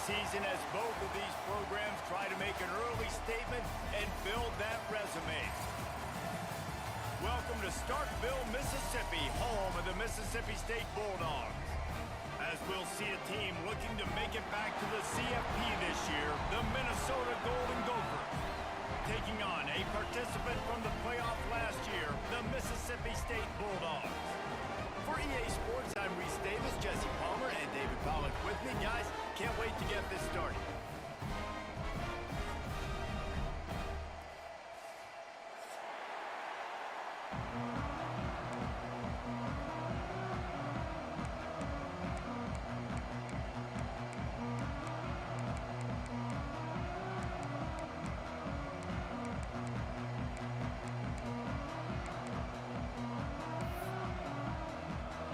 season as both of these programs try to make an early statement and build that resume. Welcome to Starkville, Mississippi, home of the Mississippi State Bulldogs. As we'll see a team looking to make it back to the CFP this year, the Minnesota Golden Gophers. Taking on a participant from the playoff last year, the Mississippi State Bulldogs. For EA Sports, I'm Reese Davis, Jesse Palmer, and David Pollack with me. Guys, can't wait to get this started.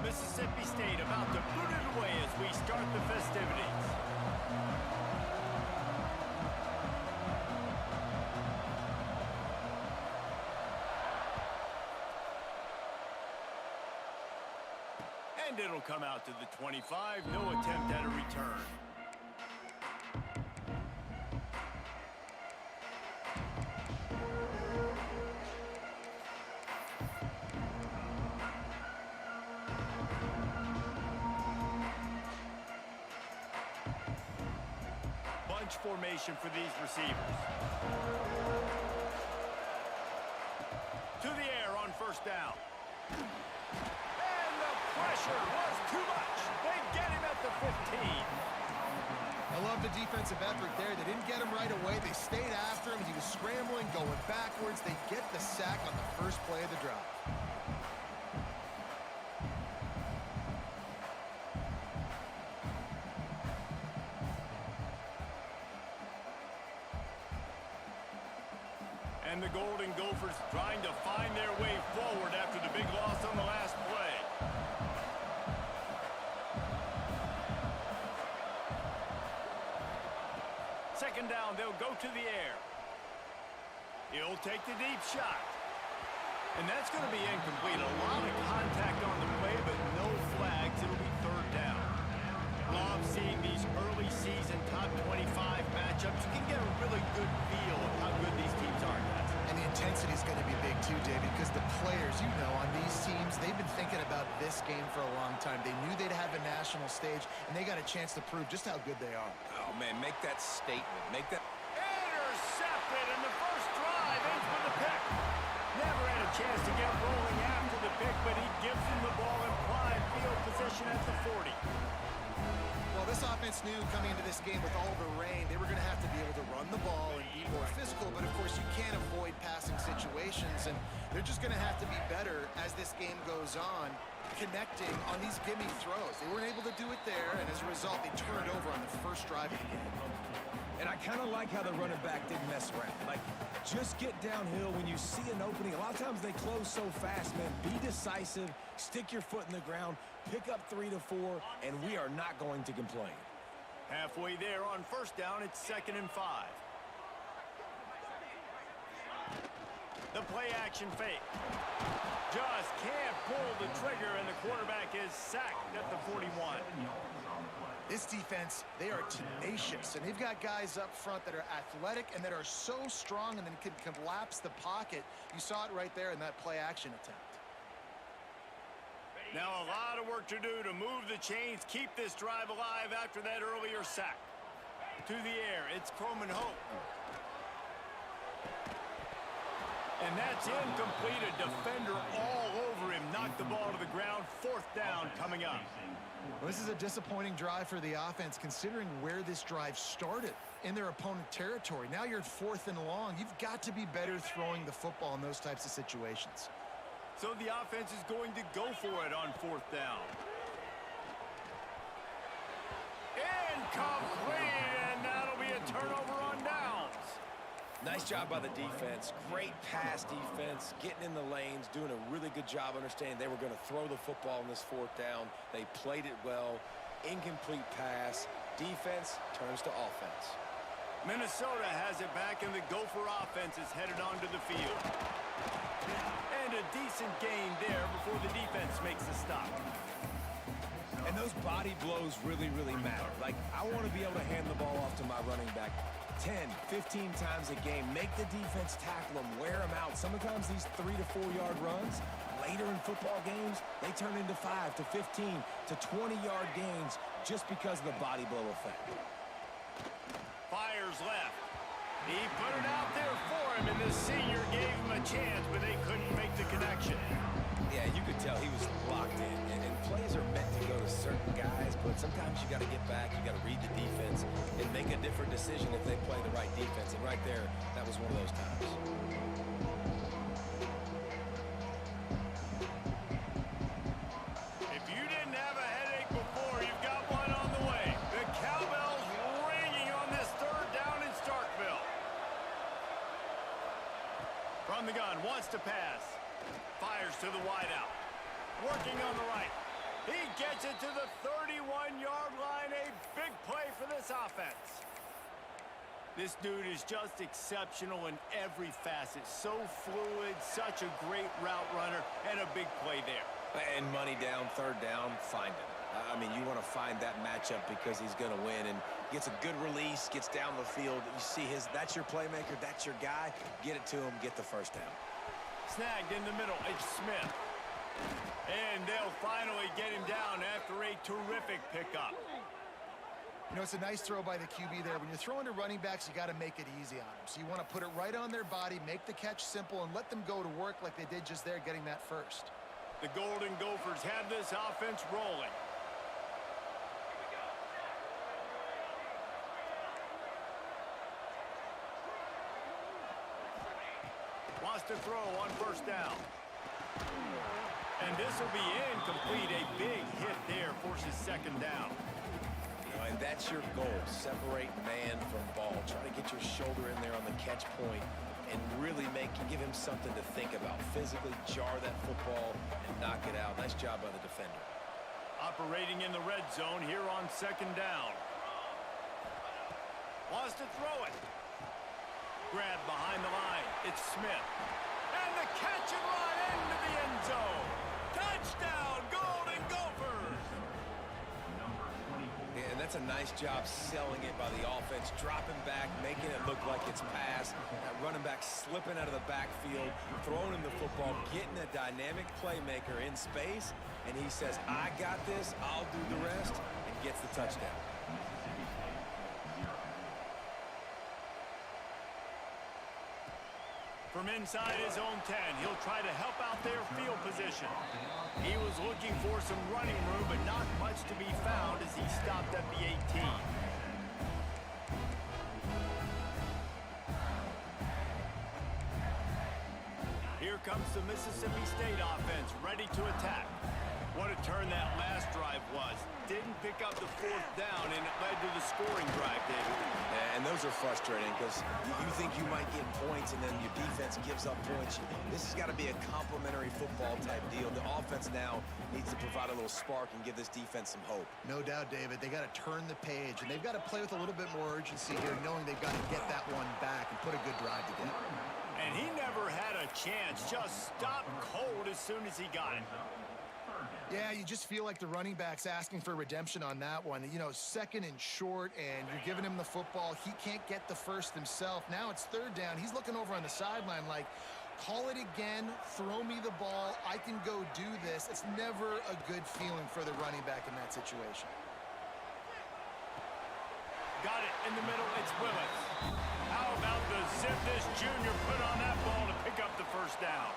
Mississippi State about to put it away as we start the festivities. And it'll come out to the 25, no attempt at a return. Formation for these receivers. To the air on first down. And the pressure was too much. They get him at the 15. I love the defensive effort there. They didn't get him right away. They stayed after him. He was scrambling, going backwards. They get the sack on the first play of the drive. And the Golden Gophers trying to find their way forward after the big loss on the last play. Second down, they'll go to the air. He'll take the deep shot. And that's going to be incomplete. A lot of contact on the play, but no flags. It'll be third down. Love seeing these early season top 25 matchups. You can get a really good feel of how good these teams are, guys. And the intensity is going to be big too, David, because the players, you know, on these teams, they've been thinking about this game for a long time. They knew they'd have a national stage, and they got a chance to prove just how good they are. Oh, man, make that statement. Make that... Intercepted, and the first drive ends with a pick. Never had a chance to get rolling after the pick, but he gives them the ball in prime field position at the 40. Well, this offense knew coming into this game with all the rain, they were going to have to be able to run the ball and be more physical, but of course you can't avoid passing situations, and they're just going to have to be better as this game goes on, connecting on these gimme throws. They weren't able to do it there, and as a result, they turn it over on the first drive of the game. And I kind of like how the running back didn't mess around. Like, just get downhill when you see an opening. A lot of times they close so fast, man. Be decisive, stick your foot in the ground, pick up 3 to 4, and we are not going to complain. Halfway there on first down, it's 2nd and 5. The play action fake. Just can't pull the trigger, and the quarterback is sacked at the 41. This defense, they are tenacious, and they've got guys up front that are athletic and that are so strong and then can collapse the pocket. You saw it right there in that play action attempt. Now a lot of work to do to move the chains, keep this drive alive after that earlier sack. To the air, it's Croman Hope. And that's incomplete. A defender all over him. Knocked the ball to the ground. 4th down coming up. Well, this is a disappointing drive for the offense, considering where this drive started in their opponent territory. Now you're at 4th and long. You've got to be better throwing the football in those types of situations. So the offense is going to go for it on 4th down. Incomplete, and that'll be a turnover on downs. Nice job by the defense. Great pass defense, getting in the lanes, doing a really good job understanding they were going to throw the football on this 4th down. They played it well. Incomplete pass. Defense turns to offense. Minnesota has it back, and the Gopher offense is headed onto the field. And a decent gain there before the defense makes the stop. And those body blows really, really matter. Like, I want to be able to hand the ball off to my running back 10, 15 times a game. Make the defense tackle them, wear them out. Sometimes these 3 to 4 yard runs, later in football games, they turn into 5 to 15 to 20 yard gains just because of the body blow effect. Fires left. He put it out there for him, and the senior gave him a chance, but they couldn't make the connection. Yeah, you could tell he was locked in. And plays are meant to go to certain guys, but sometimes you got to get back, you got to read the defense, and make a different decision if they play the right defense. And right there, that was one of those times. If you didn't have a headache before, you've got one on the way. The cowbell's ringing on this third down in Starkville. From the gun, wants to pass. Fires to the wideout. Working on the right. He gets it to the 31-yard line. A big play for this offense. This dude is just exceptional in every facet. So fluid, such a great route runner, and a big play there. And money down, third down, find him. I mean, you want to find that matchup because he's going to win, and gets a good release, gets down the field. You see that's your playmaker, that's your guy. Get it to him, get the first down. Snagged in the middle, it's Smith. And they'll finally get him down after a terrific pickup. You know, it's a nice throw by the QB there. When you're throwing to running backs, you got to make it easy on them. So you want to put it right on their body, make the catch simple, and let them go to work like they did just there, getting that first. The Golden Gophers have this offense rolling. Wants to throw on first down. And this will be incomplete. A big hit there forces second down. And that's your goal. Separate man from ball. Try to get your shoulder in there on the catch point and really give him something to think about. Physically jar that football and knock it out. Nice job by the defender. Operating in the red zone here on second down. Wants to throw it. Grab behind the line. It's Smith. And the catch and run into the end zone. Touchdown, Golden Gophers! Yeah, and that's a nice job selling it by the offense, dropping back, making it look like it's pass. That running back slipping out of the backfield, throwing him the football, getting a dynamic playmaker in space, and he says, I got this, I'll do the rest, and gets the touchdown. From inside his own 10, he'll try to help out their field position. He was looking for some running room, but not much to be found as he stopped at the 18. Here comes the Mississippi State offense, ready to attack. What a turn that last drive was. Didn't pick up the fourth down, and it led to the scoring drive, David. And those are frustrating because you think you might get points, and then your defense gives up points. This has got to be a complementary football type deal. The offense now needs to provide a little spark and give this defense some hope. No doubt, David. They got to turn the page, and they've got to play with a little bit more urgency here, knowing they've got to get that one back and put a good drive together. And he never had a chance. Just stopped cold as soon as he got it. Yeah, you just feel like the running back's asking for redemption on that one. You know, second and short, and you're giving him the football. He can't get the first himself. Now it's third down. He's looking over on the sideline like, call it again, throw me the ball, I can go do this. It's never a good feeling for the running back in that situation. Got it in the middle, it's Willis. How about the zip this junior put on that ball to pick up the first down?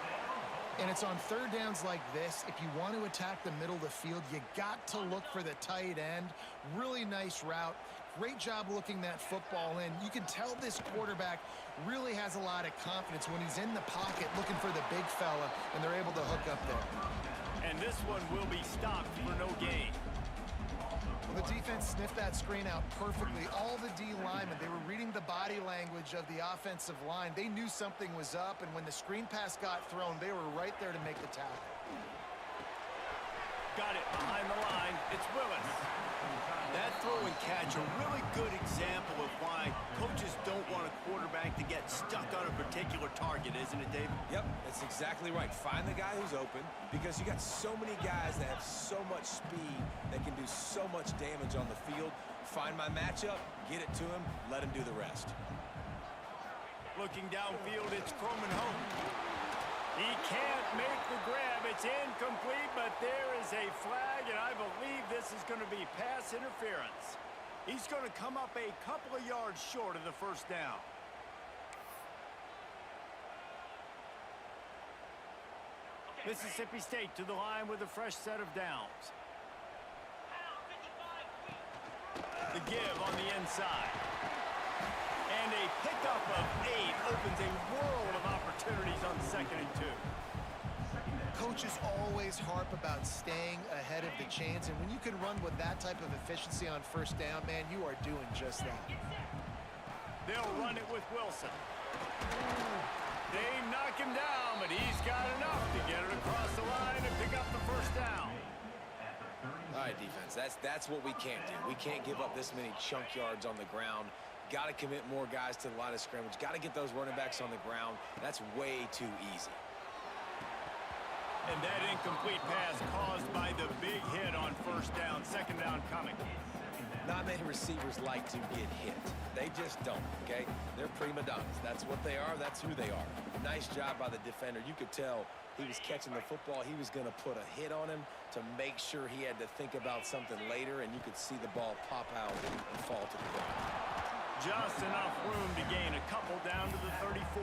And it's on third downs like this. If you want to attack the middle of the field, you got to look for the tight end. Really nice route. Great job looking that football in. You can tell this quarterback really has a lot of confidence when he's in the pocket looking for the big fella, and they're able to hook up there. And this one will be stopped for no gain. Well, the defense sniffed that screen out perfectly. All the D linemen, they were reading the body language of the offensive line. They knew something was up, and when the screen pass got thrown, they were right there to make the tackle. Got it behind the line. It's Willis. That throw and catch, a really good example of why coaches don't want a quarterback quarterback to get stuck on a particular target, isn't it, David? Yep, that's exactly right. Find the guy who's open, because you got so many guys that have so much speed that can do so much damage on the field. Find my matchup, get it to him, let him do the rest. Looking downfield, it's Croman home. He can't make the grab. It's incomplete, but there is a flag, and I believe this is going to be pass interference. He's going to come up a couple of yards short of the first down. Mississippi State to the line with a fresh set of downs. The give on the inside. And a pickup of 8 opens a world of opportunities on 2nd and 2. Coaches always harp about staying ahead of the chains, and when you can run with that type of efficiency on first down, man, you are doing just that. They'll run it with Wilson. They knock him down, but he's got enough to get it across the line and pick up the first down. All right, defense, that's what we can't do. We can't give up this many chunk yards on the ground. Got to commit more guys to the line of scrimmage. Got to get those running backs on the ground. That's way too easy. And that incomplete pass caused by the big hit on first down. 2nd down coming. Not many receivers like to get hit. They just don't, okay? They're prima donnas. That's what they are. That's who they are. Nice job by the defender. You could tell he was catching the football. He was going to put a hit on him to make sure he had to think about something later, and you could see the ball pop out and fall to the ground. Just enough room to gain a couple down to the 34.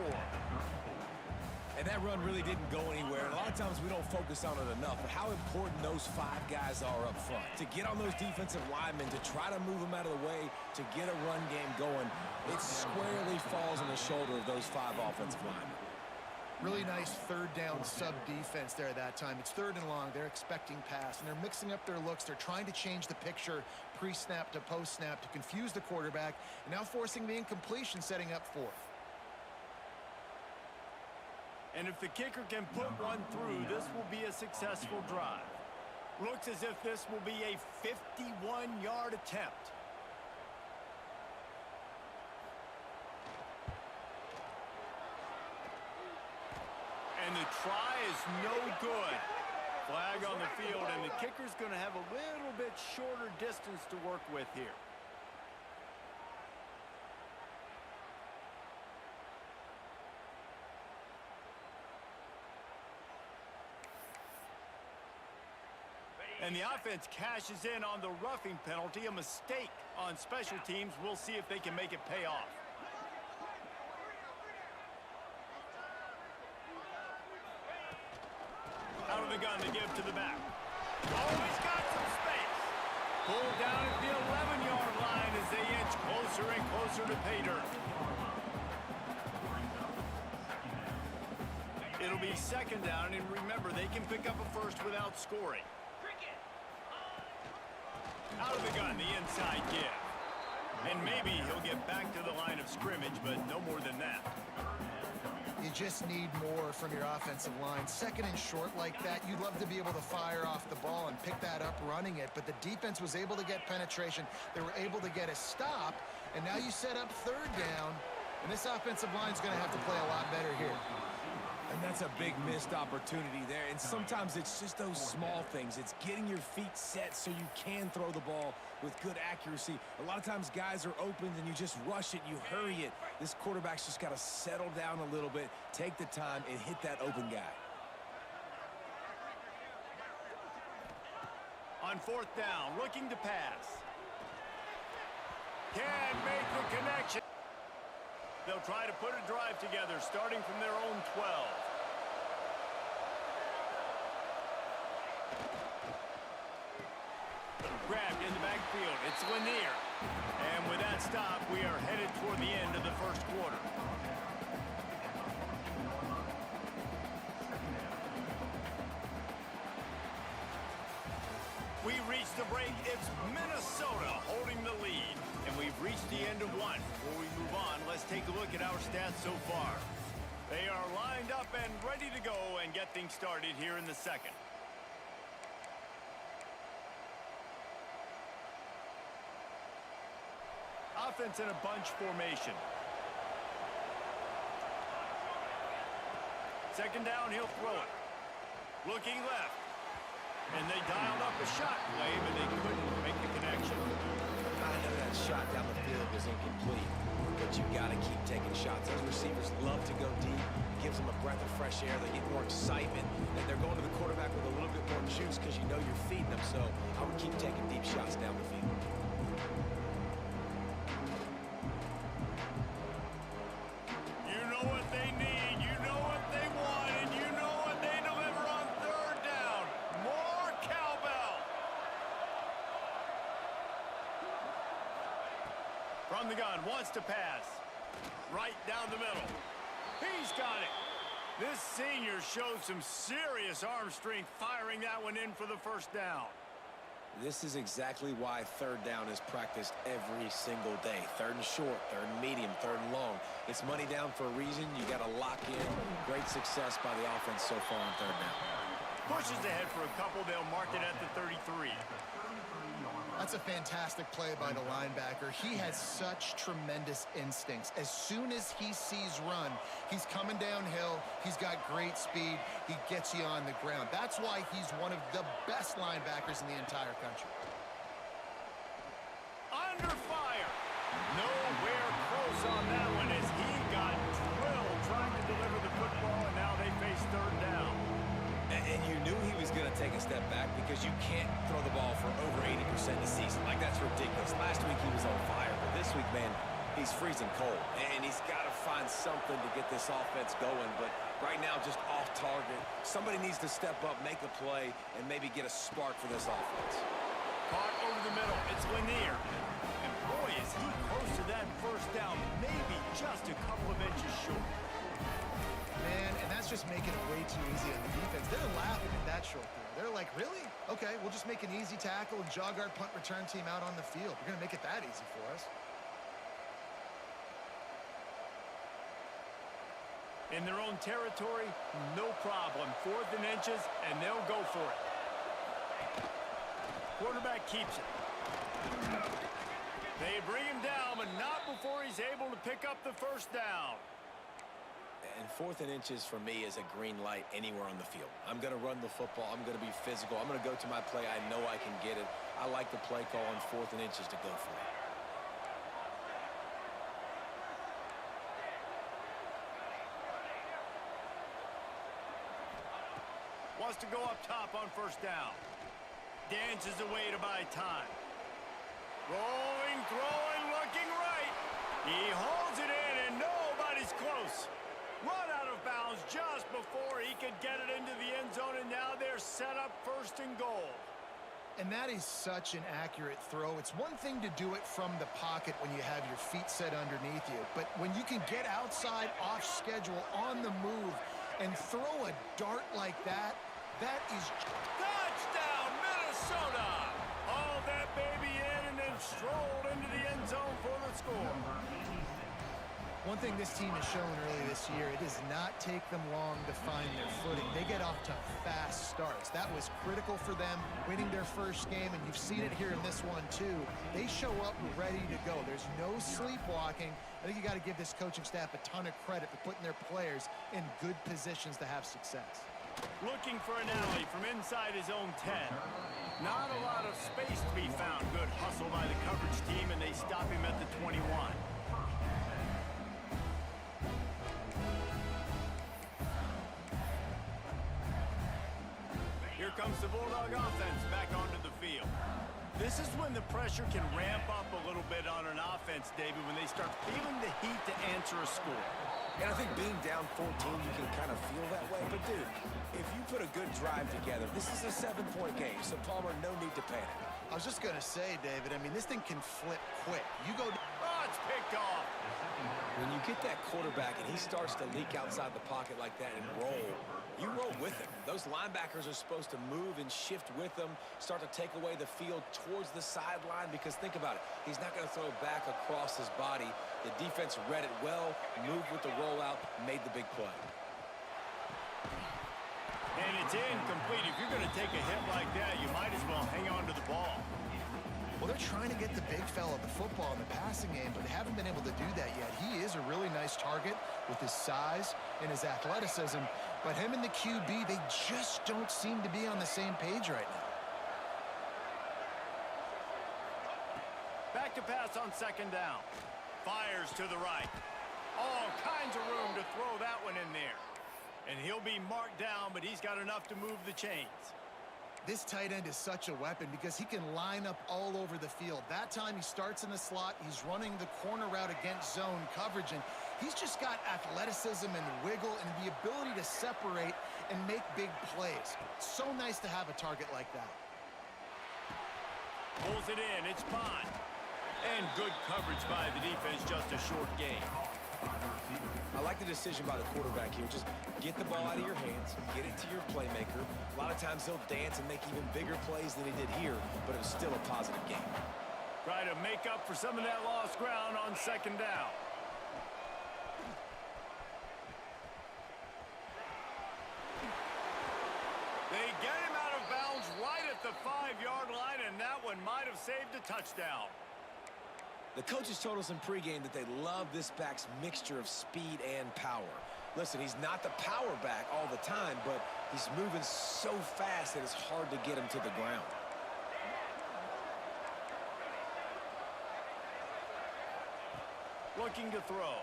And that run really didn't go anywhere. And a lot of times we don't focus on it enough. But how important those 5 guys are up front. To get on those defensive linemen, to try to move them out of the way, to get a run game going, it squarely falls on the shoulder of those 5 offensive linemen. Really nice 3rd down sub defense there that time. It's 3rd and long. They're expecting pass, and they're mixing up their looks. They're trying to change the picture pre-snap to post-snap to confuse the quarterback, and now forcing the incompletion, setting up 4th. And if the kicker can put one through, this will be a successful drive. Looks as if this will be a 51-yard attempt. And the try is no good. Flag on the field, and the kicker's going to have a little bit shorter distance to work with here. And the offense cashes in on the roughing penalty, a mistake on special teams. We'll see if they can make it pay off. Out of the gun to give to the back. Oh, he's got some space. Pulled down at the 11-yard line as they inch closer and closer to pay dirt. It'll be 2nd down, and remember, they can pick up a first without scoring. Out of the gun, the inside give. And maybe he'll get back to the line of scrimmage, but no more than that. You just need more from your offensive line. 2nd and short like that, you'd love to be able to fire off the ball and pick that up running it, but the defense was able to get penetration. They were able to get a stop, and now you set up 3rd down, and this offensive line is going to have to play a lot better here. And that's a big missed opportunity there. And sometimes it's just those small things. It's getting your feet set so you can throw the ball with good accuracy. A lot of times guys are open and you just rush it, you hurry it. This quarterback's just got to settle down a little bit, take the time, and hit that open guy. On 4th down, looking to pass. Can't make the connection. They'll try to put a drive together, starting from their own 12. Grabbed in the backfield. It's Lanier. And with that stop, we are headed toward the end of the first quarter. We reached the break. It's Minnesota holding the lead. And we've reached the end of one. Before we move on, let's take a look at our stats so far. They are lined up and ready to go and get things started here in the 2nd. Offense in a bunch formation. Second down, he'll throw it. Looking left. And they dialed up a shot play, but they couldn't make the connection. I know that shot down the field was incomplete, but you got to keep taking shots. Those receivers love to go deep. It gives them a breath of fresh air. They get more excitement, and they're going to the quarterback with a little bit more juice because you know you're feeding them. So I would keep taking deep shots down the field. You know what they need, you know what they want, and you know what they deliver on third down. More cowbell. From the gun, wants to pass. Right down the middle. He's got it. This senior shows some serious arm strength firing that one in for the first down. This is exactly why third down is practiced every single day. Third and short, third and medium, third and long. It's money down for a reason. You got to lock in. Great success by the offense so far on third down. Pushes ahead for a couple. They'll mark it at the 33. That's a fantastic play by the linebacker. He has such tremendous instincts. As soon as he sees run, he's coming downhill. He's got great speed. He gets you on the ground. That's why he's one of the best linebackers in the entire country. Under fire. Nowhere close on that one as he got drilled trying to deliver the football, and now they face third down. And you knew he was going to take a step back because you can't throw the ball for over 80% of the season. Like, that's ridiculous. Last week he was on fire, but this week, man, he's freezing cold. And he's got to find something to get this offense going. But right now, just off target. Somebody needs to step up, make a play, and maybe get a spark for this offense. Caught over the middle. It's Lanier. And boy, is he close to that first down. Maybe just a couple of inches short. Man, and that's just making it way too easy on the defense. They're laughing at that short throw. They're like, really? Okay, we'll just make an easy tackle and jog our punt return team out on the field. We're going to make it that easy for us. In their own territory, no problem. 4th and inches, and they'll go for it. Quarterback keeps it. They bring him down, but not before he's able to pick up the first down. And 4th and inches for me is a green light anywhere on the field. I'm going to run the football. I'm going to be physical. I'm going to go to my play. I know I can get it. I like the play call on 4th and inches to go for it. Wants to go up top on first down. Dances away to buy time. Rolling, throwing, looking right. He holds it in, and nobody's close. Run out of bounds just before he could get it into the end zone, and now they're set up 1st and goal. And that is such an accurate throw. It's one thing to do it from the pocket when you have your feet set underneath you, but when you can get outside, off schedule, on the move, and throw a dart like that, that is... Touchdown, Minnesota! Hauled that baby in and then strolled into the end zone for the score. One thing this team has shown early this year, it does not take them long to find their footing. They get off to fast starts. That was critical for them, winning their first game, and you've seen it here in this one too. They show up ready to go. There's no sleepwalking. I think you got to give this coaching staff a ton of credit for putting their players in good positions to have success. Looking for an alley from inside his own 10. Not a lot of space to be found. Good hustle by the coverage team, and they stop him at the 21. Here comes the Bulldog offense back onto the field. This is when the pressure can ramp up a little bit on an offense, David, when they start feeling the heat to answer a score. And I think being down 14, you can kind of feel that way. But, dude, if you put a good drive together, this is a 7-point game. So, Palmer, no need to panic. I was just going to say, David, I mean, this thing can flip quick. You go... Oh, it's picked off. When you get that quarterback and he starts to leak outside the pocket like that and roll, you roll with him. Those linebackers are supposed to move and shift with him, start to take away the field towards the sideline, because think about it. He's not going to throw it back across his body. The defense read it well, moved with the rollout, made the big play. And it's incomplete. If you're going to take a hit like that, you might as well hang on to the ball. Well, they're trying to get the big fella the football in the passing game, but they haven't been able to do that yet. He is a really nice target with his size and his athleticism, But him and the QB, they just don't seem to be on the same page right now. Back to pass on second down. Fires to the right. All kinds of room to throw that one in there. And he'll be marked down, but he's got enough to move the chains. This tight end is such a weapon because he can line up all over the field. That time he starts in the slot, he's running the corner route against zone coverage, and he's just got athleticism and wiggle and the ability to separate and make big plays. It's so nice to have a target like that. Pulls it in, it's Bond. And good coverage by the defense, just a short gain. I like the decision by the quarterback here. Just get the ball out of your hands, get it to your playmaker. A lot of times he'll dance and make even bigger plays than he did here, but it was still a positive game. Try to make up for some of that lost ground on second down. They get him out of bounds right at the 5-yard line, and that one might have saved a touchdown. The coaches told us in pregame that they love this back's mixture of speed and power. Listen, he's not the power back all the time, but he's moving so fast that it's hard to get him to the ground. Looking to throw.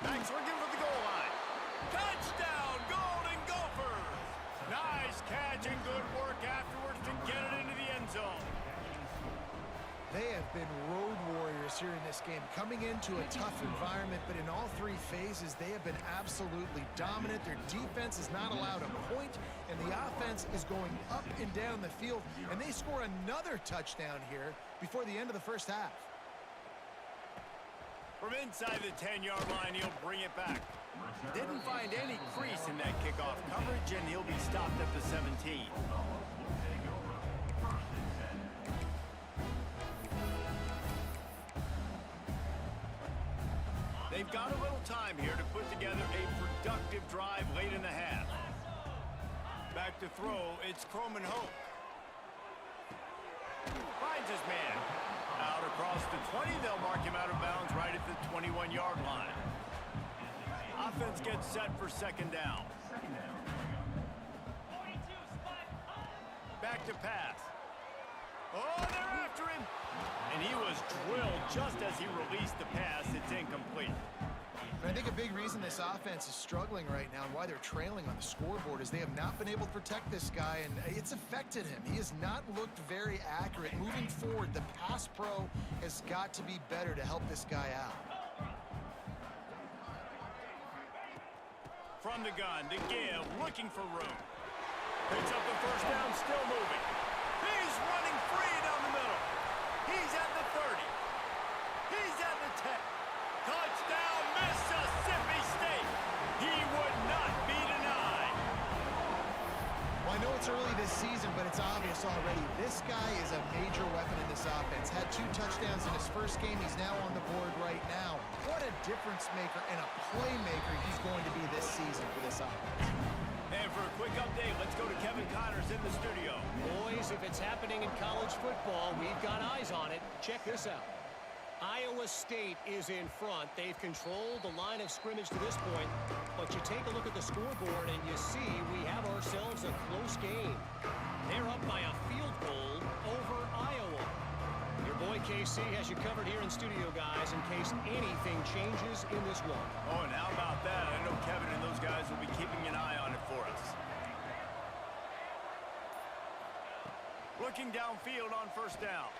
Back's looking for the goal line. Touchdown, Golden Gophers! Nice catch and good work afterwards to get it into the end zone. They have been road warriors here in this game, coming into a tough environment, but in all three phases, they have been absolutely dominant. Their defense is not allowed a point, and the offense is going up and down the field, and they score another touchdown here before the end of the first half. From inside the 10-yard line, he'll bring it back. Didn't find any crease in that kickoff coverage, and he'll be stopped at the 17. They've got a little time here to put together a productive drive late in the half. Back to throw, it's Croman Hope. Finds his man. Out across the 20, they'll mark him out of bounds right at the 21-yard line. Offense gets set for second down. Back to pass. Oh, they're after him. And he was drilled just as he released the pass. It's incomplete. And I think a big reason this offense is struggling right now and why they're trailing on the scoreboard is they have not been able to protect this guy, and it's affected him. He has not looked very accurate. Moving forward, the pass pro has got to be better to help this guy out. From the gun, the give, looking for room. Picks up the first down, still moving. He's running free down the middle. He's at the 30. He's at the 10. Touchdown, Mississippi State. He would not be denied. Well, I know it's early this season, but it's obvious already. This guy is a major weapon in this offense. Had 2 touchdowns in his first game. He's now on the board right now. What a difference maker and a playmaker he's going to be this season for this offense. And for a quick update, let's go to Kevin Connors in the studio. Boys, if it's happening in college football, we've got eyes on it. Check this out. Iowa State is in front. They've controlled the line of scrimmage to this point, but you take a look at the scoreboard and you see we have ourselves a close game. They're up by a field goal over Iowa. Your boy KC has you covered here in studio, guys, in case anything changes in this one. Oh, and how about that? I know Kevin and those guys will be keeping an eye on it for us. Looking downfield on first down.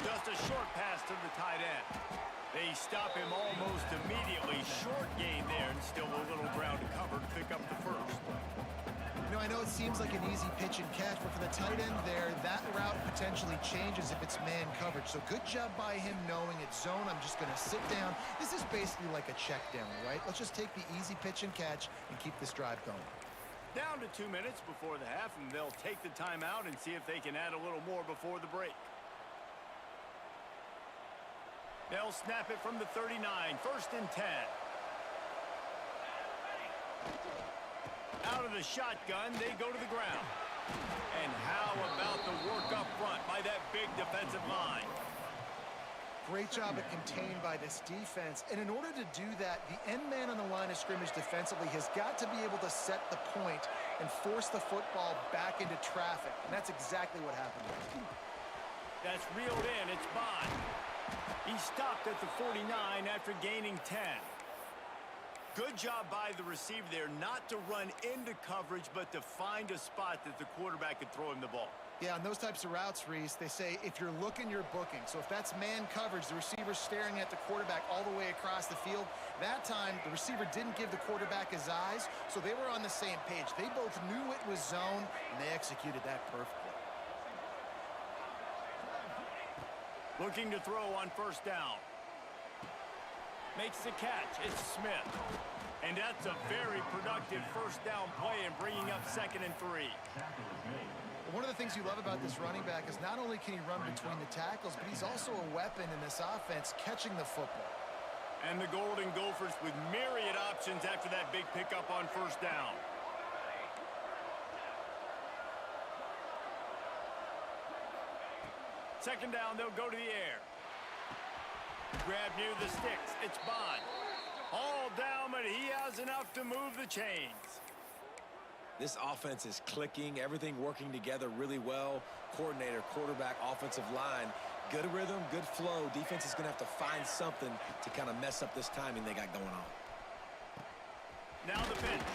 Just a short pass to the tight end. They stop him almost immediately. Short gain there, and still a little ground to cover to pick up the first. You know, I know it seems like an easy pitch and catch, but for the tight end there, that route potentially changes if it's man coverage. So good job by him knowing it's zone. I'm just going to sit down. This is basically like a check down, right? Let's just take the easy pitch and catch and keep this drive going. Down to 2 minutes before the half, and they'll take the timeout and see if they can add a little more before the break. They'll snap it from the 39, 1st and 10. Out of the shotgun, they go to the ground. And how about the work up front by that big defensive line? Great job at contained by this defense. And in order to do that, the end man on the line of scrimmage defensively has got to be able to set the point and force the football back into traffic. And that's exactly what happened. That's reeled in. It's Bond. He stopped at the 49 after gaining 10. Good job by the receiver there not to run into coverage, but to find a spot that the quarterback could throw him the ball. Yeah, on those types of routes, Reese, they say if you're looking, you're booking. So if that's man coverage, the receiver's staring at the quarterback all the way across the field. That time, the receiver didn't give the quarterback his eyes, so they were on the same page. They both knew it was zone, and they executed that perfectly. Looking to throw on first down. Makes the catch. It's Smith. And that's a very productive first down play and bringing up 2nd and 3. One of the things you love about this running back is not only can he run between the tackles, but he's also a weapon in this offense catching the football. And the Golden Gophers with myriad options after that big pickup on first down. Second down, they'll go to the air. Grab near the sticks. It's Bond. All down, but he has enough to move the chains. This offense is clicking, everything working together really well. Coordinator, quarterback, offensive line, good rhythm, good flow. Defense is going to have to find something to kind of mess up this timing they got going on. Now the pitch.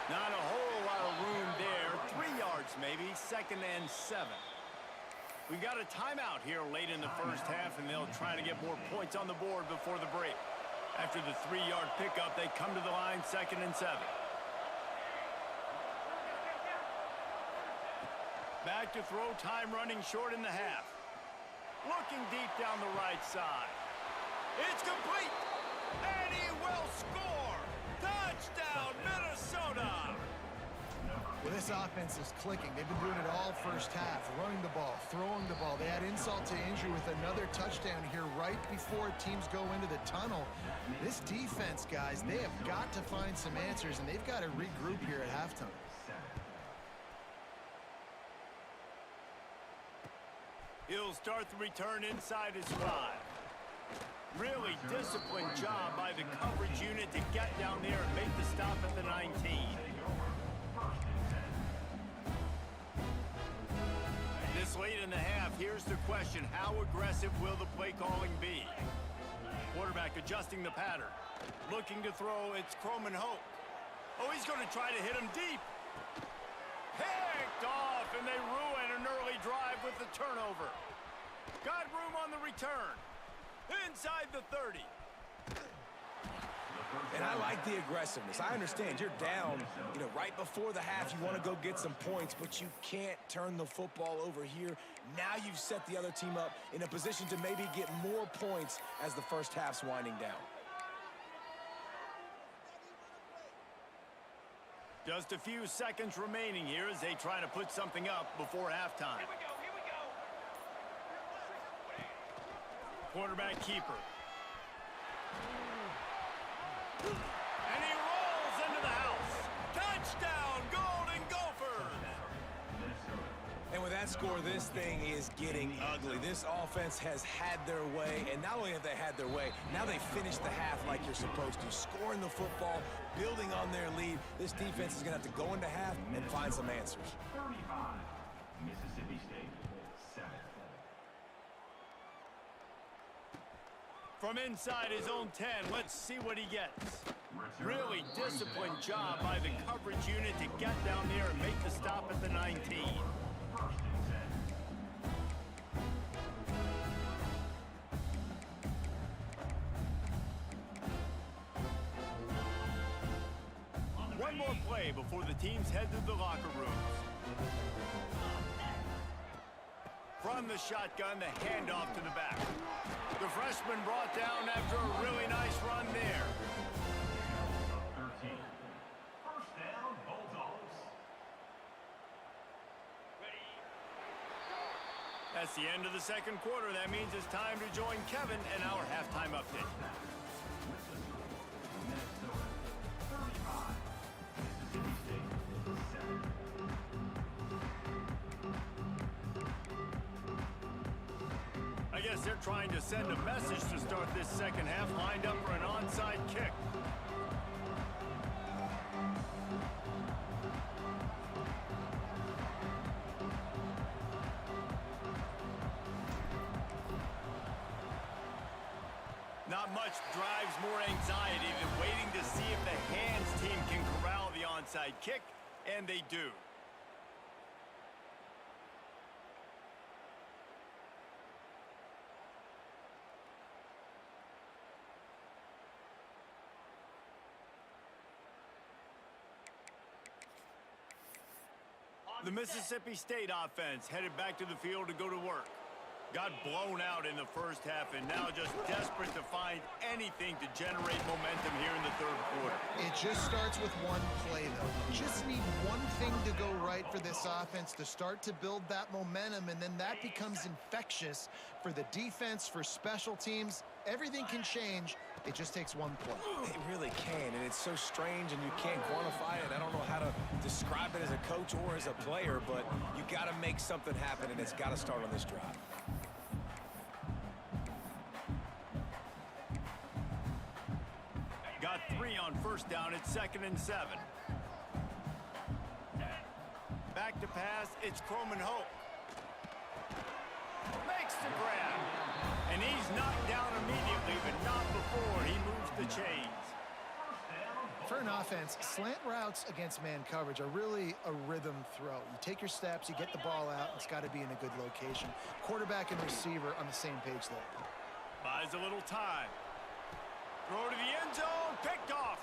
Not a whole lot of room there. 3 yards maybe, 2nd and 7. We've got a timeout here late in the first half, and they'll try to get more points on the board before the break. After the 3-yard pickup, they come to the line, 2nd and 7. Back to throw, time running short in the half. Looking deep down the right side. It's complete, and he will score. Touchdown, Minnesota. Well, this offense is clicking. They've been doing it all first half, running the ball, throwing the ball. They had insult to injury with another touchdown here right before teams go into the tunnel. This defense, guys, they have got to find some answers, and they've got to regroup here at halftime. He'll start the return inside his 5. Really disciplined job by the coverage unit to get down there and make the stop at the 19. This late in the half, here's the question. How aggressive will the play calling be? Quarterback adjusting the pattern. Looking to throw, it's Croman Hope. Oh, he's going to try to hit him deep. Picked off, and they ruin an early drive with the turnover. Got room on the return. Inside the 30. And I like the aggressiveness. I understand you're down, right before the half. You want to go get some points, but you can't turn the football over here. Now you've set the other team up in a position to maybe get more points as the first half's winding down. Just a few seconds remaining here as they try to put something up before halftime. Here we go. Quarterback keeper. And he rolls into the house. Touchdown, Golden Gophers! And with that score, this thing is getting ugly. This offense has had their way, and not only have they had their way, now they finished the half like you're supposed to, scoring the football, building on their lead. This defense is going to have to go into half and find some answers. 35, Mississippi State, 7. From inside his own 10, let's see what he gets. Really disciplined job by the coverage unit to get down there and make the stop at the 19. One more play before the teams head to the locker rooms. From the shotgun, the handoff to the back. The freshman brought down after a really nice run there. 13. First down, Bulldogs. Ready. That's the end of the second quarter. That means it's time to join Kevin and our halftime update. I guess they're trying to send a message to start this second half, lined up for an onside kick. Not much drives more anxiety than waiting to see if the hands team can corral the onside kick, and they do. The Mississippi State offense headed back to the field to go to work. Got blown out in the first half and now just desperate to find anything to generate momentum here in the third quarter. It just starts with one play, though. You just need one thing to go right for this offense to start to build that momentum, and then that becomes infectious for the defense, for special teams. Everything can change. It just takes one play. It really can, and it's so strange, and you can't quantify it. I don't know how to describe it as a coach or as a player, but you got to make something happen, and it's got to start on this drive. Got 3 on first down. It's 2nd and 7. Back to pass. It's Croman Hope. Makes the grab. And he's knocked down immediately, but not before he moves the chains. For an offense, slant routes against man coverage are really a rhythm throw. You take your steps, you get the ball out, it's got to be in a good location. Quarterback and receiver on the same page there. Buys a little time. Throw to the end zone, picked off.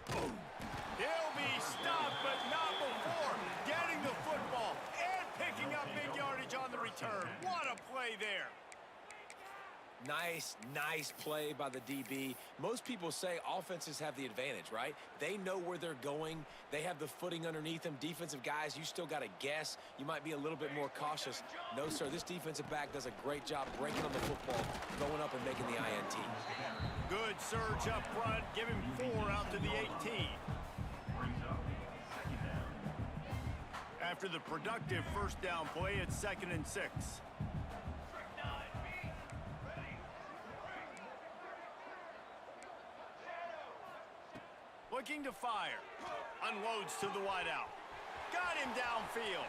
He'll be stopped, but not before getting the football and picking up big yardage on the return. What a play there. Nice play by the DB. Most people say offenses have the advantage, right? They know where they're going. They have the footing underneath them. Defensive guys, you still got to guess. You might be a little bit more cautious. No, sir, this defensive back does a great job breaking on the football, going up and making the INT. Good surge up front. Give him 4 out to the 18. After the productive first down play, it's 2nd and 6. Looking to fire. Unloads to the wideout. Got him downfield.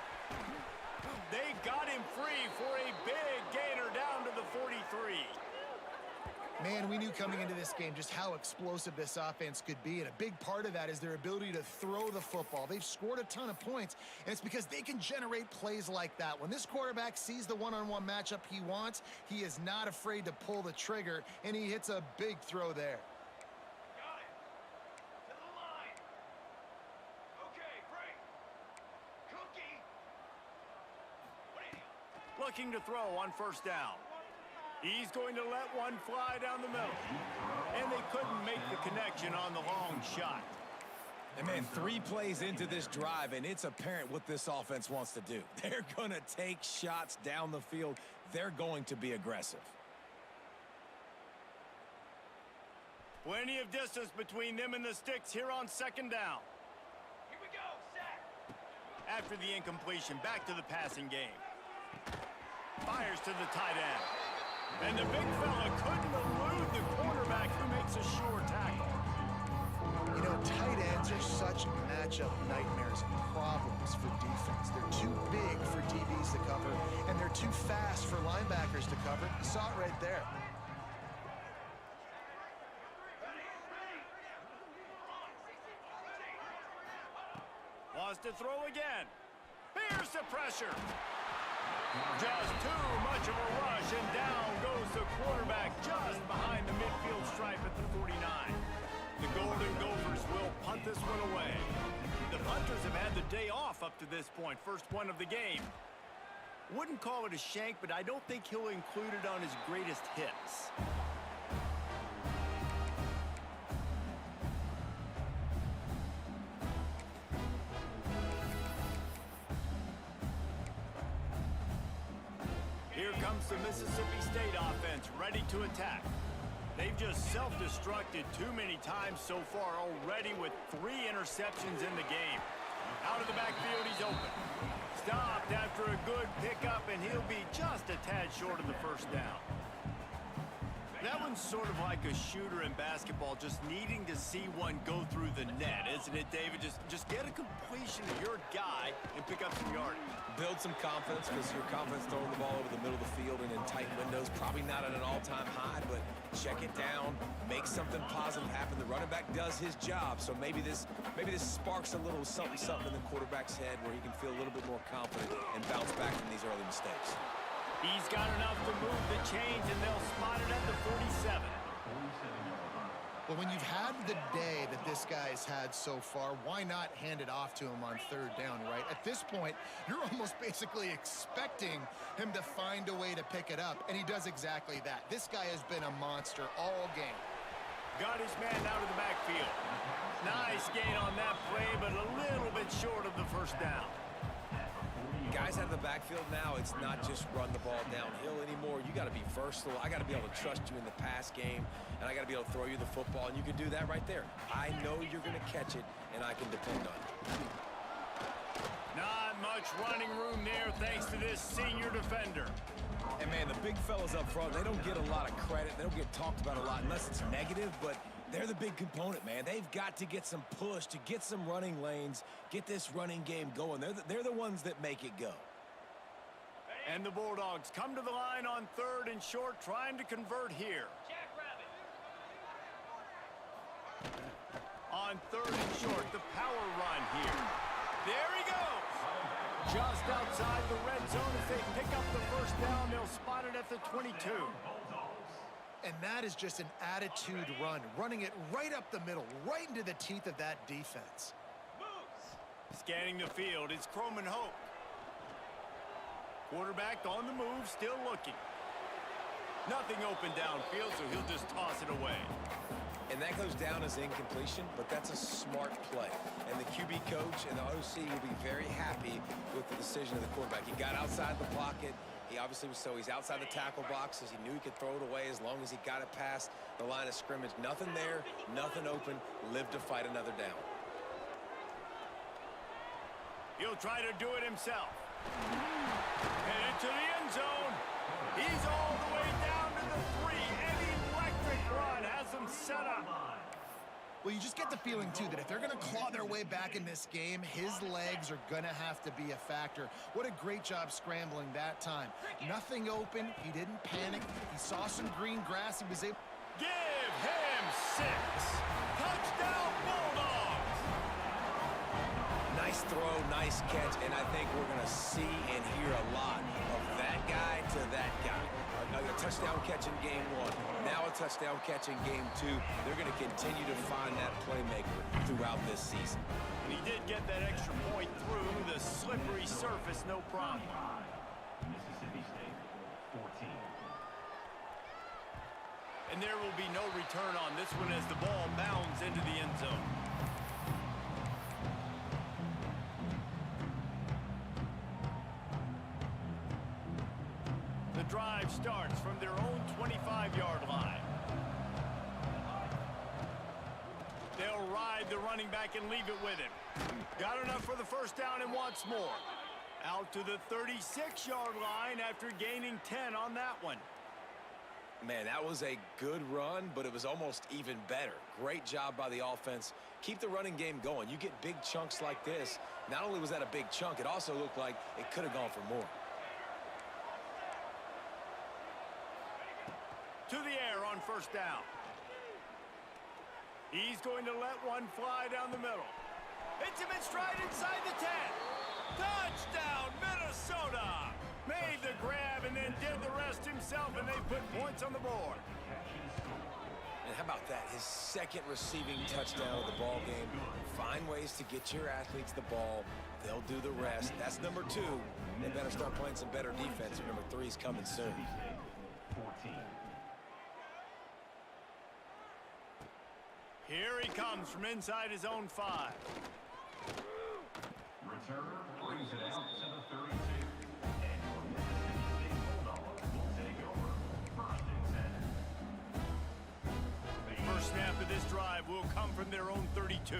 They got him free for a big gainer down to the 43. Man, we knew coming into this game just how explosive this offense could be, and a big part of that is their ability to throw the football. They've scored a ton of points, and it's because they can generate plays like that. When this quarterback sees the one-on-one matchup he wants, he is not afraid to pull the trigger, and he hits a big throw there. Looking to throw on first down. He's going to let one fly down the middle. And they couldn't make the connection on the long shot. And man, 3 plays into this drive, and it's apparent what this offense wants to do. They're going to take shots down the field. They're going to be aggressive. Plenty of distance between them and the sticks here on 2nd down. Here we go, sack. After the incompletion, back to the passing game. Fires to the tight end. And the big fella couldn't elude the quarterback who makes a sure tackle. You know, tight ends are such matchup nightmares and problems for defense. They're too big for DBs to cover, and they're too fast for linebackers to cover. You saw it right there. Wants to throw again. Here's the pressure. Just too much of a rush, and down goes the quarterback just behind the midfield stripe at the 49. The Golden Gophers will punt this one away. The punters have had the day off up to this point, first one of the game. Wouldn't call it a shank, but I don't think he'll include it on his greatest hits. Here comes the Mississippi State offense, ready to attack. They've just self-destructed too many times so far already with 3 interceptions in the game. Out of the backfield, he's open. Stopped after a good pickup, and he'll be just a tad short of the first down. That one's sort of like a shooter in basketball, just needing to see one go through the net, isn't it, David? Just get a completion to your guy and pick up some yardage. Build some confidence, because your confidence throwing the ball over the middle of the field and in tight windows, probably not at an all-time high, but check it down, make something positive happen. The running back does his job, so maybe this sparks a little something in the quarterback's head where he can feel a little bit more confident and bounce back from these early mistakes. He's got enough to move the chains, and they'll spot it at the 47. Well, when you've had the day that this guy's had so far, why not hand it off to him on third down, right? At this point, you're almost basically expecting him to find a way to pick it up, and he does exactly that. This guy has been a monster all game. Got his man out of the backfield. Nice gain on that play, but a little bit short of the first down. Guys out of the backfield now, it's not just run the ball downhill anymore. You got to be versatile. I got to be able to trust you in the pass game, and I got to be able to throw you the football, and you can do that right there. I know you're going to catch it, and I can depend on it. Not much running room there thanks to this senior defender. And, man, the big fellas up front, they don't get a lot of credit. They don't get talked about a lot unless it's negative, but they're the big component, man. They've got to get some push, to get some running lanes, get this running game going. They're the ones that make it go. And the Bulldogs come to the line on third and short, trying to convert here. Jackrabbit. On third and short, the power run here. There he goes. Just outside the red zone as they pick up the first down. They'll spot it at the 22. And that is just an attitude run, running it right up the middle, right into the teeth of that defense. Scanning the field, it's Croman Hope. Quarterback on the move, still looking. Nothing open downfield, so he'll just toss it away. And that goes down as incompletion, but that's a smart play. And the QB coach and the OC will be very happy with the decision of the quarterback. He got outside the pocket. He obviously was he's outside the tackle boxes. He knew he could throw it away as long as he got it past the line of scrimmage. Nothing there, nothing open. Live to fight another down. He'll try to do it himself. Headed to the end zone. He's all the way down to the 3. An electric run has him set up. Well, you just get the feeling, too, that if they're going to claw their way back in this game, his legs are going to have to be a factor. What a great job scrambling that time. Nothing open. He didn't panic. He saw some green grass. He was able... Give him 6. Touchdown, Bulldogs. Nice throw, nice catch, and I think we're going to see and hear a lot of that guy to that guy. A touchdown catch in game 1, now a touchdown catch in game 2. They're going to continue to find that playmaker throughout this season. And he did get that extra point through the slippery surface, no problem. Mississippi State, 14. And there will be no return on this one as the ball bounds into the end zone. The drive starts from their own 25-yard line. They'll ride the running back and leave it with him. Got enough for the first down and wants more. Out to the 36-yard line after gaining 10 on that one. Man, that was a good run, but it was almost even better. Great job by the offense. Keep the running game going. You get big chunks like this. Not only was that a big chunk, it also looked like it could have gone for more. To the air on first down. He's going to let one fly down the middle. Hits him in stride inside the 10. Touchdown, Minnesota! Made the grab and then did the rest himself, and they put points on the board. And how about that? His second receiving touchdown of the ball game. Find ways to get your athletes the ball. They'll do the rest. That's number 2. They better start playing some better defense. Number 3 is coming soon. 14. Here he comes from inside his own 5. Returner brings it out to the 32. And your Mississippi State Bulldogs will take over. 1st and 10. First snap of this drive will come from their own 32.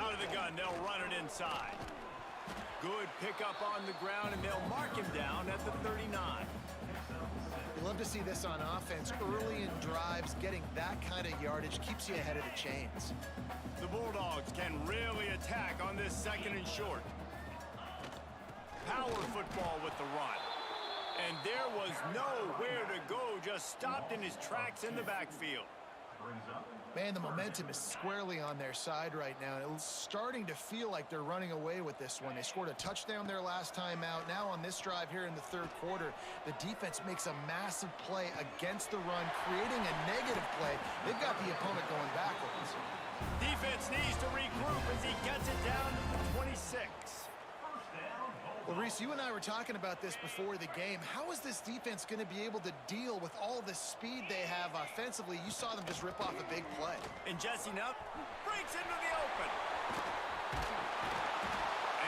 Out of the gun, they'll run it inside. Good pickup on the ground, and they'll mark him down at the 39. You love to see this on offense. Early in drives, getting that kind of yardage keeps you ahead of the chains. The Bulldogs can really attack on this 2nd and short. Power football with the run. And there was nowhere to go, just stopped in his tracks in the backfield. Man, the momentum is squarely on their side right now. It's starting to feel like they're running away with this one. They scored a touchdown their last time out. Now on this drive here in the 3rd quarter, the defense makes a massive play against the run, creating a negative play. They've got the opponent going backwards. Defense needs to regroup as he gets it down to 26. Well, Reese, you and I were talking about this before the game. How is this defense going to be able to deal with all the speed they have offensively? You saw them just rip off a big play. And Jesse Nutt breaks into the open.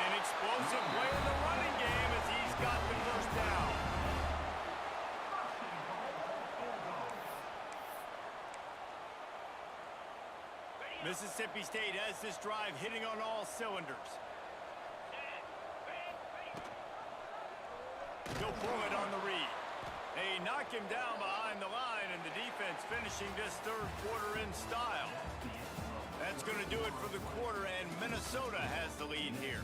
An explosive play in the running game as he's got the 1st down. Mississippi State has this drive hitting on all cylinders. He'll pull it on the read. They knock him down behind the line, and the defense finishing this 3rd quarter in style. That's going to do it for the quarter, and Minnesota has the lead here.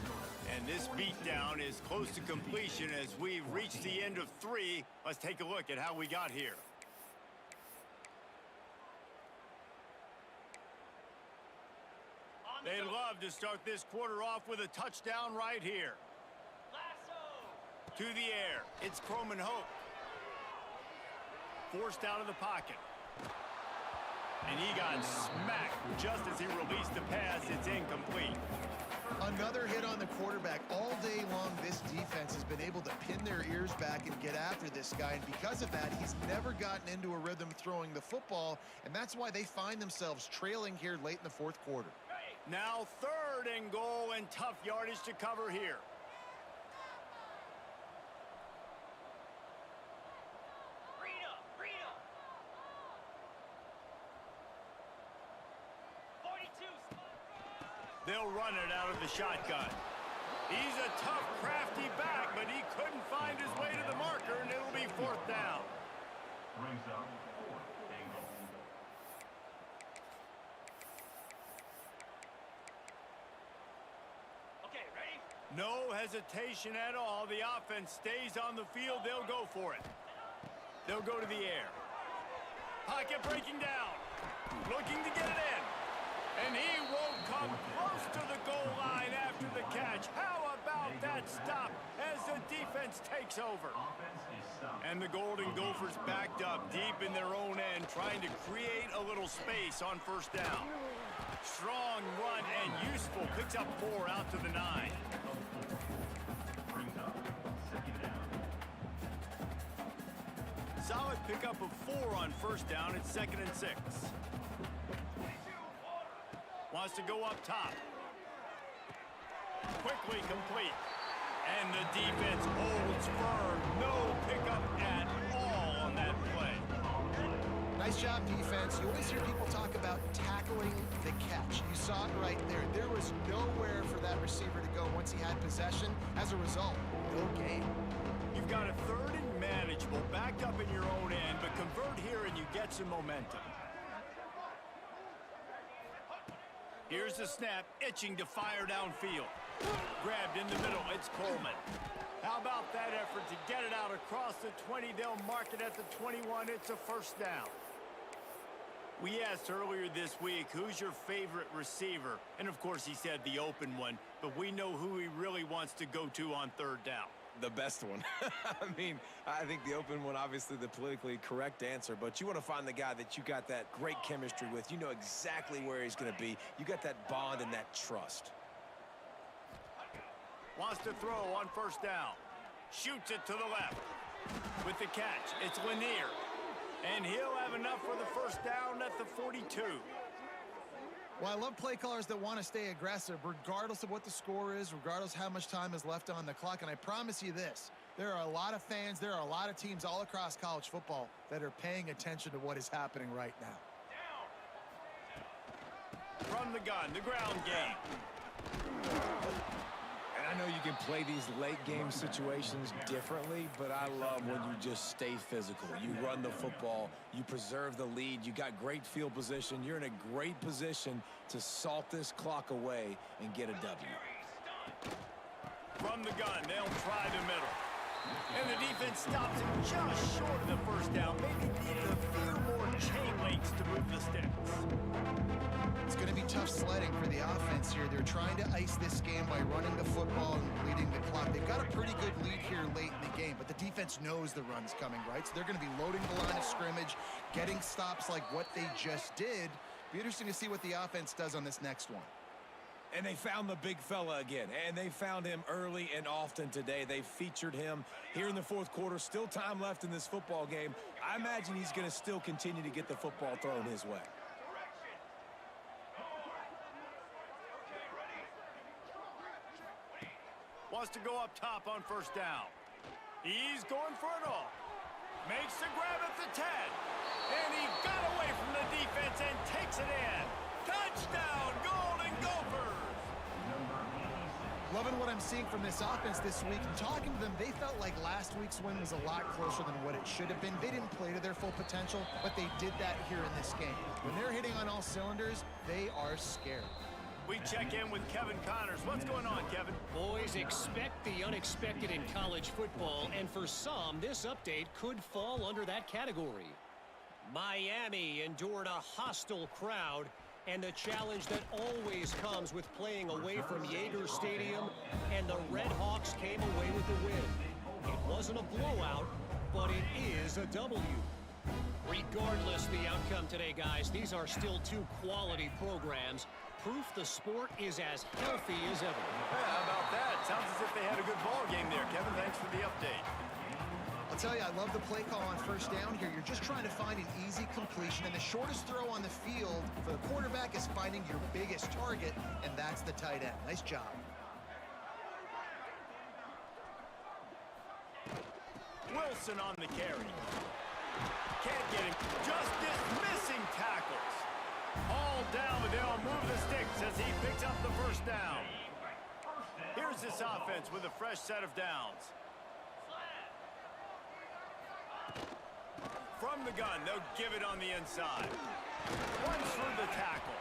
And this beatdown is close to completion as we've reached the end of 3. Let's take a look at how we got here. They'd love to start this quarter off with a touchdown right here. To the air, it's Croman Hope. Forced out of the pocket. And he got smacked just as he released the pass. It's incomplete. Another hit on the quarterback. All day long, this defense has been able to pin their ears back and get after this guy. And because of that, he's never gotten into a rhythm throwing the football. And that's why they find themselves trailing here late in the 4th quarter. Now 3rd and goal, and tough yardage to cover here. They'll run it out of the shotgun. He's a tough, crafty back, but he couldn't find his way to the marker, and it'll be 4th down. Brings up 4th and goal. Okay, ready? No hesitation at all. The offense stays on the field. They'll go for it. They'll go to the air. Pocket breaking down. Looking to get it in. And he won't come close to the goal line after the catch. How about that stop as the defense takes over? And the Golden Gophers backed up deep in their own end, trying to create a little space on 1st down. Strong run and useful. Picks up 4 out to the 9. Brings up 2nd down. Solid pickup of 4 on 1st down. It's 2nd and 6. Wants to go up top. Quickly complete. And the defense holds firm. No pickup at all on that play. Nice job, defense. You always hear people talk about tackling the catch. You saw it right there. There was nowhere for that receiver to go once he had possession. As a result, no gain. You've got a 3rd and manageable, backed up in your own end, but convert here and you get some momentum. Here's the snap, itching to fire downfield. Grabbed in the middle, it's Coleman. How about that effort to get it out across the 20? They'll mark it at the 21. It's a 1st down. We asked earlier this week, who's your favorite receiver? And of course he said the open one, but we know who he really wants to go to on 3rd down. The best one. I mean, I think the open one, obviously the politically correct answer, but you want to find the guy that you got that great chemistry with. You know exactly where he's going to be. You got that bond and that trust. Wants to throw on 1st down. Shoots it to the left. With the catch, it's Lanier. And he'll have enough for the 1st down at the 42. Well, I love play callers that want to stay aggressive, regardless of what the score is, regardless how much time is left on the clock. And I promise you this, there are a lot of fans, there are a lot of teams all across college football that are paying attention to what is happening right now. From the gun, the ground game. And I know you can play these late game situations differently, but I love when you just stay physical. You run the football, you preserve the lead, you got great field position. You're in a great position to salt this clock away and get a W. From the gun, they'll try the middle. And the defense stops him just short of the first down. Maybe needed a few more chain links to move the sticks. It's going to be tough sledding for the offense here. They're trying to ice this game by running the football and bleeding the clock. They've got a pretty good lead here late in the game, but the defense knows the run's coming, right? So they're going to be loading the line of scrimmage, getting stops like what they just did. Be interesting to see what the offense does on this next one. And they found the big fella again, and they found him early and often today. They featured him here in the fourth quarter. Still time left in this football game. I imagine he's going to still continue to get the football thrown his way. Wants to go up top on first down. He's going for it all. Makes the grab at the 10. And he got away from the defense and takes it in. Touchdown, Golden Gophers! Loving what I'm seeing from this offense this week. And talking to them, they felt like last week's win was a lot closer than what it should have been. They didn't play to their full potential, but they did that here in this game. When they're hitting on all cylinders, they are scared. We check in with Kevin Connors. What's going on, Kevin? Boys, expect the unexpected in college football, and for some, this update could fall under that category. Miami endured a hostile crowd, and the challenge that always comes with playing away from Yager Stadium, and the Red Hawks came away with the win. It wasn't a blowout, but it is a W. Regardless the outcome today, guys, these are still two quality programs. Proof the sport is as healthy as ever. Yeah, how about that? Sounds as if they had a good ball game there, Kevin. Thanks for the update. I'll tell you, I love the play call on first down here. You're just trying to find an easy completion, and the shortest throw on the field for the quarterback is finding your biggest target, and that's the tight end. Nice job. Wilson on the carry. Can't get him. Just dismissing tackles. All down, but they'll move the sticks as he picks up the first down. Here's this offense with a fresh set of downs. From the gun, they'll give it on the inside. Runs through the tackle.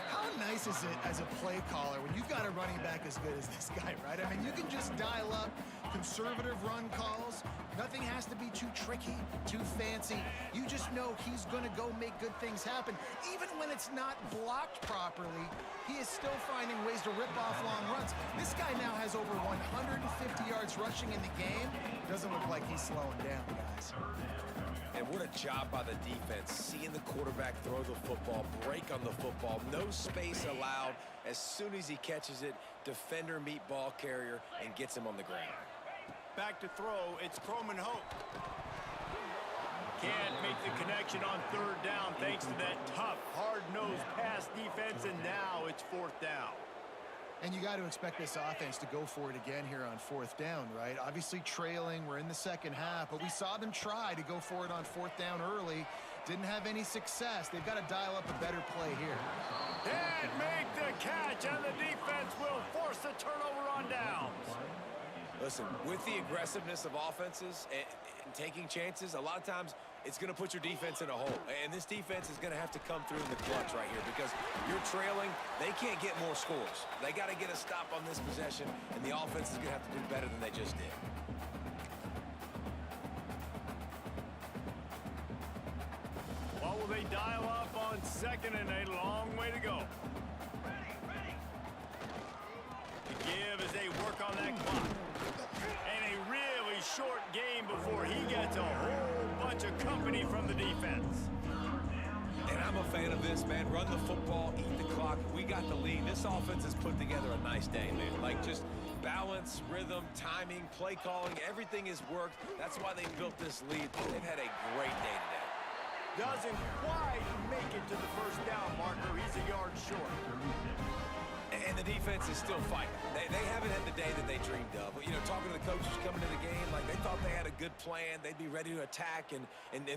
How nice is it as a play caller when you've got a running back as good as this guy, right? I mean, you can just dial up conservative run calls. Nothing has to be too tricky, too fancy. You just know he's going to go make good things happen. Even when it's not blocked properly, he is still finding ways to rip off long runs. This guy now has over 150 yards rushing in the game. Doesn't look like he's slowing down, guys. And what a job by the defense, seeing the quarterback throw the football, break on the football, no space allowed. As soon as he catches it, defender meet ball carrier and gets him on the ground. Back to throw, it's Croman Hope. Can't make the connection on third down thanks to that tough, hard-nosed pass defense, and now it's fourth down. And you got to expect this offense to go for it again here on fourth down, right? Obviously trailing, we're in the second half, but we saw them try to go for it on fourth down early. Didn't have any success. They've got to dial up a better play here. Can't make the catch, and the defense will force the turnover on downs. Listen, with the aggressiveness of offenses and taking chances, a lot of times it's going to put your defense in a hole. And this defense is going to have to come through in the clutch right here because you're trailing. They can't get more scores. They got to get a stop on this possession, and the offense is going to have to do better than they just did. What will they dial up on second and a long way to go? To give as they work on that clock. And a really short game before he gets a whole bunch of company from the defense. And I'm a fan of this, man. Run the football, eat the clock. We got the lead. This offense has put together a nice day, man. Like just balance, rhythm, timing, play calling, everything has worked. That's why they built this lead. They've had a great day today. Doesn't quite make it to the first down marker. He's a yard short. And the defense is still fighting. They haven't had the day that they dreamed of. But, you know, talking to the coaches coming to the game, like they thought they had a good plan. They'd be ready to attack and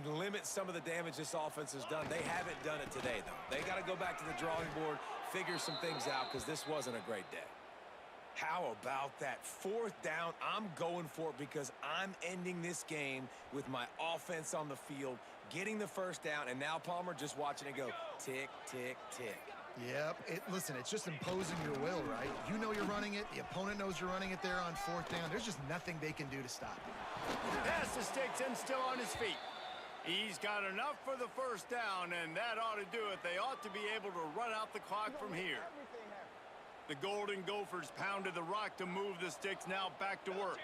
limit some of the damage this offense has done. They haven't done it today, though. They got to go back to the drawing board, figure some things out because this wasn't a great day. How about that 4th down? I'm going for it because I'm ending this game with my offense on the field, getting the 1st down, and now, Palmer, just watching it go tick, tick, tick. Yep. Listen, it's just imposing your will, right? You know you're running it. The opponent knows you're running it there on 4th down. There's just nothing they can do to stop it. Pass to Sticks and still on his feet. He's got enough for the 1st down, and that ought to do it. They ought to be able to run out the clock from here. The Golden Gophers pounded the rock to move the Sticks now back to work.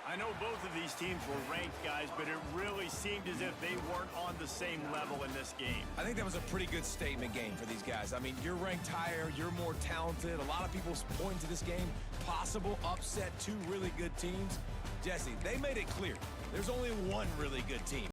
I know both of these teams were ranked, guys, but it really seemed as if they weren't on the same level in this game. I think that was a pretty good statement game for these guys. I mean, you're ranked higher, you're more talented. A lot of people point to this game, possible upset, 2 really good teams. Jesse, they made it clear there's only one really good team.